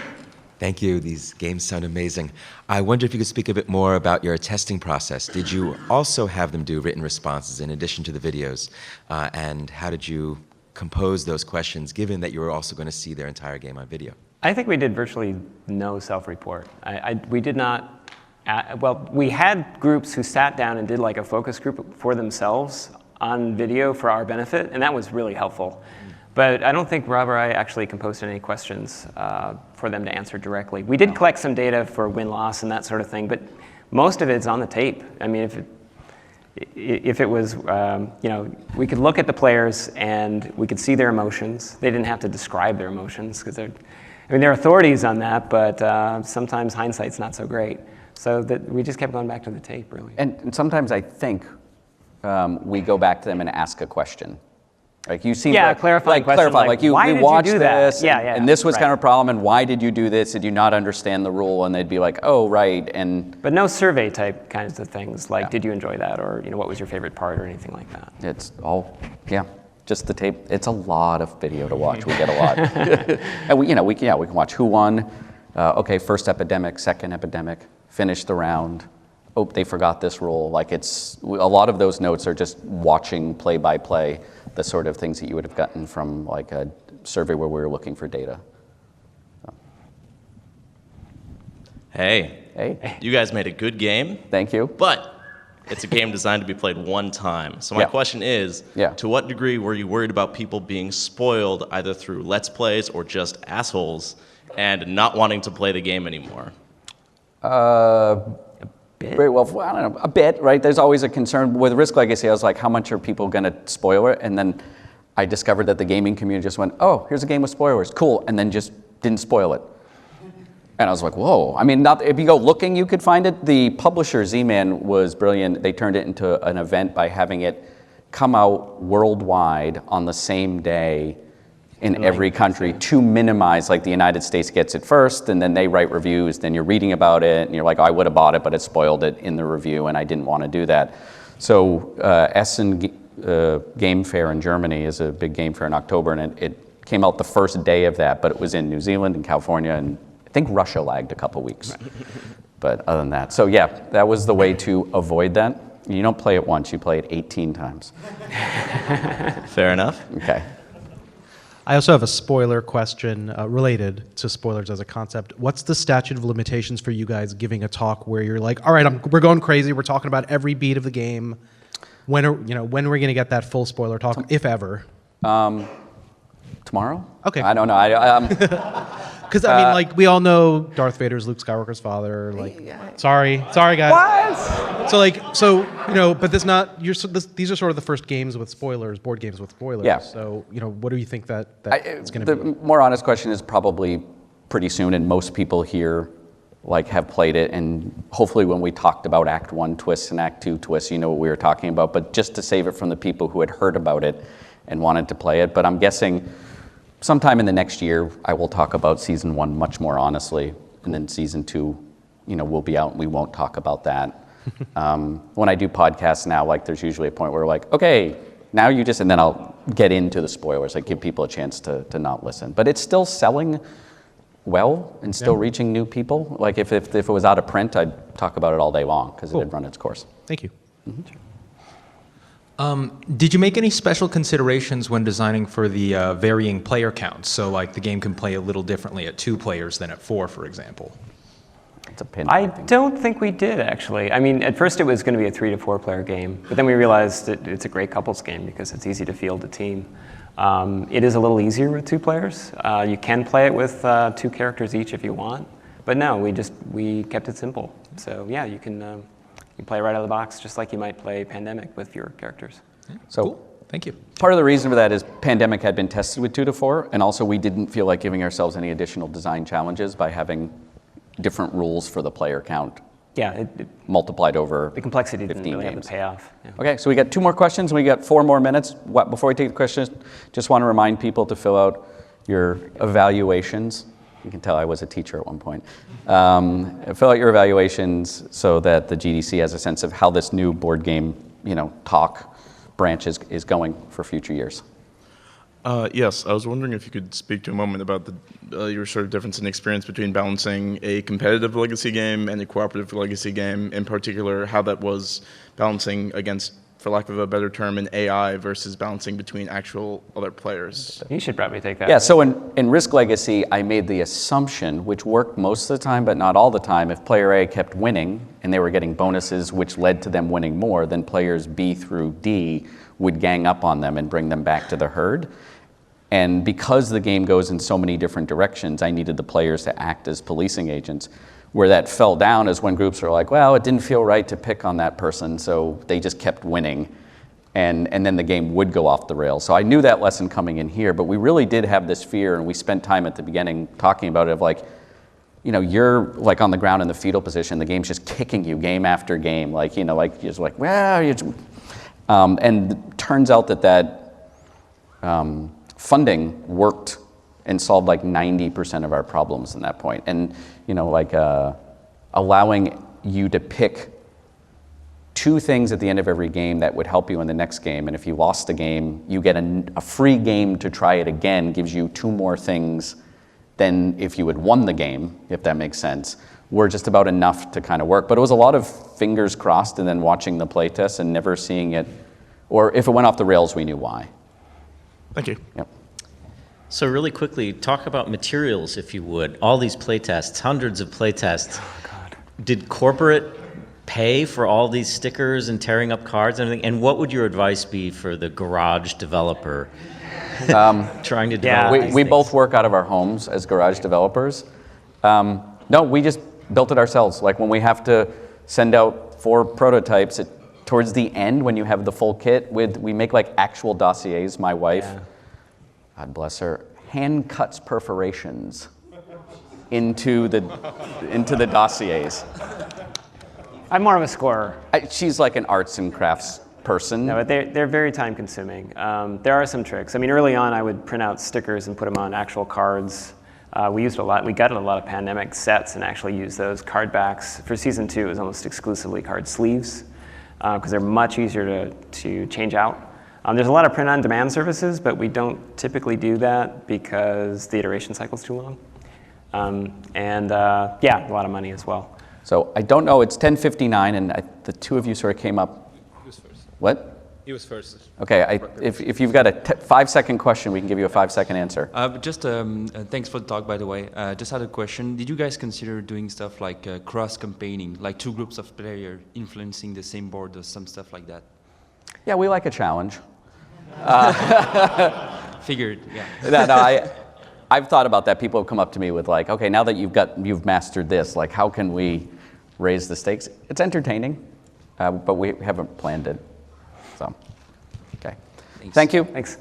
Thank you. These games sound amazing. I wonder if you could speak a bit more about your testing process. Did you also have them do written responses in addition to the videos? And how did you compose those questions, given that you were also going to see their entire game on video? I think we did virtually no self-report. We did not, well, we had groups who sat down and did like a focus group for themselves on video for our benefit, and that was really helpful. But I don't think Rob or I actually composed any questions for them to answer directly. We did collect some data for win-loss and that sort of thing, but most of it's on the tape. I mean, if it was, you know, we could look at the players and we could see their emotions. They didn't have to describe their emotions because they're authorities on that, but sometimes hindsight's not so great. So we just kept going back to the tape, really. And sometimes I think we go back to them and ask a question. Like you seem clarifying question, like, we why did you watched do that? this, Yeah, and this was kind of a problem, and why did you do this? Did you not understand the rule? And they'd be like, oh, right, and... But no survey type kinds of things, like did you enjoy that, or you know, what was your favorite part, or anything like that. It's all, just the tape. It's a lot of video to watch. We get a lot. And we can watch who won, okay, first epidemic, second epidemic, finish the round. Oh, they forgot this rule. Like a lot of those notes are just watching play by play, the sort of things that you would have gotten from like a survey where we were looking for data. So. Hey, you guys made a good game. Thank you. But it's a game designed to be played one time. So my question is, to what degree were you worried about people being spoiled either through Let's Plays or just assholes and not wanting to play the game anymore? Very well, I don't know, a bit, right? There's always a concern. With Risk Legacy, I was like, how much are people going to spoil it? And then I discovered that the gaming community just went, oh, here's a game with spoilers, cool, and then just didn't spoil it. And I was like, whoa. I mean, if you go looking, you could find it. The publisher, Z-Man, was brilliant. They turned it into an event by having it come out worldwide on the same day in every country to minimize, like the United States gets it first, and then they write reviews, then you're reading about it, and you're like, oh, I would have bought it, but it spoiled it in the review, and I didn't want to do that. So Essen Game Fair in Germany is a big game fair in October, and it came out the first day of that, but it was in New Zealand and California, and I think Russia lagged a couple weeks. But other than that, so yeah, that was the way to avoid that. You don't play it once, you play it 18 times. Fair enough. Okay. I also have a spoiler question related to spoilers as a concept. What's the statute of limitations for you guys giving a talk where you're like, all right, we're going crazy. We're talking about every beat of the game. When are we going to get that full spoiler talk, if ever? Tomorrow? Okay. I don't know. Because I mean, like we all know Darth Vader's Luke Skywalker's father. Like, sorry, guys. What? But these are sort of the first games with spoilers, board games with spoilers. Yeah. So, what do you think it's going to be? The more honest question is probably pretty soon, and most people here have played it, and hopefully when we talked about Act 1 twists and Act 2 twists, you know what we were talking about, but just to save it from the people who had heard about it and wanted to play it. But I'm guessing sometime in the next year, I will talk about Season 1 much more honestly, and then Season 2, will be out and we won't talk about that. When I do podcasts now, there's usually a point where we're okay, now you just, and then I'll get into the spoilers, give people a chance to not listen. But it's still selling well and still reaching new people. If it was out of print, I'd talk about it all day long because it had run its course. Thank you. Mm-hmm. Did you make any special considerations when designing for the varying player counts? So the game can play a little differently at 2 players than at 4, for example. It's a pin. I don't think we did, actually. I mean, at first it was going to be a 3 to 4 player game, but then we realized that it's a great couples game because it's easy to field a team. It is a little easier with 2 players. You can play it with 2 characters each if you want, but no, we kept it simple. So yeah, you can play right out of the box just like you might play Pandemic with fewer characters. So cool. Thank you. Part of the reason for that is Pandemic had been tested with 2 to 4, and also we didn't feel like giving ourselves any additional design challenges by having different rules for the player count. Yeah, multiplied over the complexity 15 didn't really games. have the payoff. Yeah. Okay, so we got 2 more questions, and we got 4 more minutes. Before we take the questions, just want to remind people to fill out your evaluations. You can tell I was a teacher at one point. Fill out your evaluations so that the GDC has a sense of how this new board game, talk branch is going for future years. Yes, I was wondering if you could speak to a moment about your sort of difference in experience between balancing a competitive legacy game and a cooperative legacy game. In particular, how that was balancing against, for lack of a better term, an AI versus balancing between actual other players. You should probably take that. Yeah, so in Risk Legacy, I made the assumption, which worked most of the time, but not all the time, if player A kept winning and they were getting bonuses which led to them winning more, then players B through D would gang up on them and bring them back to the herd. And because the game goes in so many different directions, I needed the players to act as policing agents. Where that fell down is when groups were like, well, it didn't feel right to pick on that person, so they just kept winning. And then the game would go off the rails. So I knew that lesson coming in here, but we really did have this fear, and we spent time at the beginning talking about it of you're on the ground in the fetal position, the game's just kicking you game after game. You're just well, and it turns out that funding worked and solved 90% of our problems in that point. And allowing you to pick 2 things at the end of every game that would help you in the next game. And if you lost the game, you get a free game to try it again, gives you 2 more things than if you had won the game, if that makes sense, were just about enough to kind of work. But it was a lot of fingers crossed and then watching the playtest and never seeing it, or if it went off the rails, we knew why. Thank you. Yep. So really quickly, talk about materials, if you would. All these playtests, hundreds of playtests. Oh, God. Did corporate pay for all these stickers and tearing up cards and everything? And what would your advice be for the garage developer trying to develop we both work out of our homes as garage developers. No, we just built it ourselves. When we have to send out 4 prototypes, towards the end when you have the full kit, we make actual dossiers. My wife, God bless her, hand cuts perforations into the dossiers. I'm more of a scorer. She's like an arts and crafts person. No, but they're very time consuming. There are some tricks. I mean, early on I would print out stickers and put them on actual cards. We got a lot of Pandemic sets and actually used those card backs. For Season 2, it was almost exclusively card sleeves because they're much easier to change out. There's a lot of print-on-demand services, but we don't typically do that because the iteration cycle is too long. A lot of money as well. So I don't know, it's 10:59, and the 2 of you sort of came up. Who's first? What? He was first. Okay, if you've got a 5-second question, we can give you a 5-second answer. Thanks for the talk, by the way. Just had a question. Did you guys consider doing stuff like cross-campaigning, like two groups of players influencing the same board or some stuff like that? Yeah, we like a challenge. Figured, yeah. No, I've thought about that. People have come up to me with like, okay, now that you've mastered this, like how can we raise the stakes? It's entertaining, but we haven't planned it. So, okay. Thanks. Thank you. Thanks.